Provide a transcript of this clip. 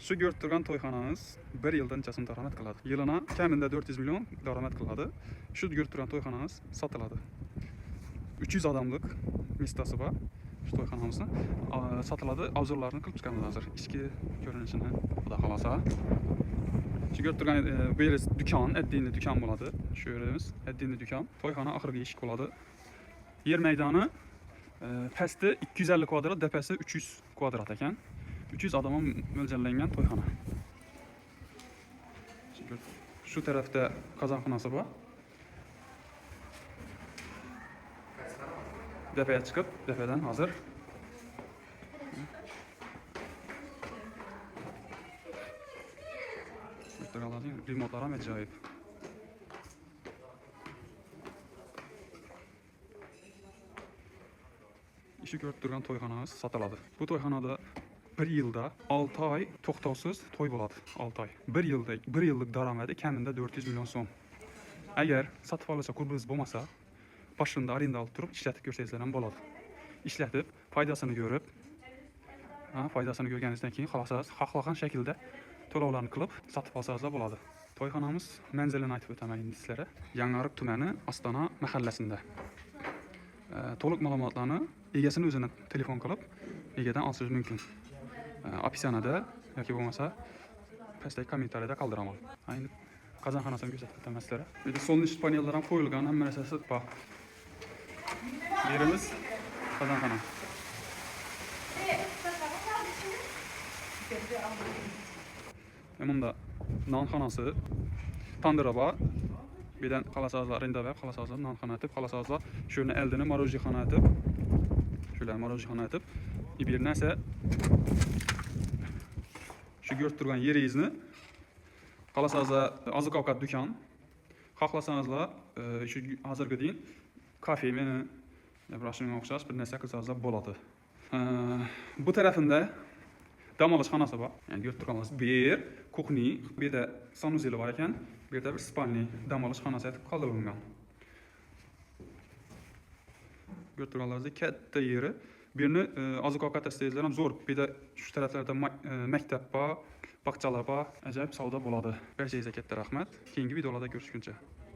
Şu görüp turgan toyxonamiz 1 yildan necha so'm daromad qiladi. Yilina kamida 400 million daromad qiladi. Şu görüp turgan toyxonamiz sotiladi. 300 adamlık mistasi bor. Şu toyxonamizni sotiladi. Obzorlarni qilib chiqamiz hozir. Ichki ko'rinishini xudo xolasa. Şu görüp turgan bu yer dükkan, etdiğinde dükkan bo'ladi. Şu yerimiz etdiğinde dükkan. Toyxona oxirgi eshik bo'ladi. Yer maydoni pasti 250 kvadrat, tepasi 300 kvadrat ekan. 300 adama mo'ljallangan to'yxona. Şu tarafda qozonxonasi bor. Tepaga chiqib, tepadan hozir remontlar ham ajoyib. İşi görüp turgan toyxonamiz sotiladi. Bu toyxonada 1 yilda 6 ay to'xtovsiz to'y bo'ladi. 6 ay. 1 yillik daromadi kamida 400 million so'm. Agar sotib olsa qurbingiz bo'lmasa, boshida arenda olib turib ishlatib ko'rsangizlar ham bo'ladi. Ishlatib, foydasini ko'rib, foydasini ko'rganingizdan keyin xohlagan shaklda to'lovlarni qilib sotib olsangiz bo'ladi. Toyxonamiz manzilini aytib o'taman endi sizlarga. Yangiariq tumani Ostona mahallasida. To'liq ma'lumotlarni egasini o'zini telefon qilib, egadan olishingiz mumkin. Opisanada yoki bo'lmasa pastdagi kommentariyada qoldiraman. Ayni qozonxonasini ko'rsatib o'taman sizlarga. Endi solnish panellar ham qo'yilgan, hamma narsasi bor. Yerimiz qozonxona. Bunda nonxonasi, tandıra bor. Birden qalasazlar arenda berib, qalasazlar nonxona etib, qalasazlar shuni eldini morojixona etib, shular morojixona etib, bir narsa shu ko'rib turgan yeringizni qalasazlar oziq-ovqat do'kon, xohlasangizlar shu hozirga deyim kafemi, brashimga o'xshash bir narsa qilsangizlar bo'ladi. Bu tarafında dam olish xonasi bor. Yani ko'rib turgansiz, bu yer kuxni, bu yerda sanuzeli bor ekan, bu yerda bir spalni dam olish xonasi etib qoldirilgan. Ko'rib turganlaringizdek katta yeri. Birini oziq-ovqat istayingizlar ham zo'r. Bu yerda shu taraflarda maktab bor, bog'chalar bor. Ajoyib savdo bo'ladi. Barchangizga katta rahmat. Keyingi videolarda ko'rishguncha.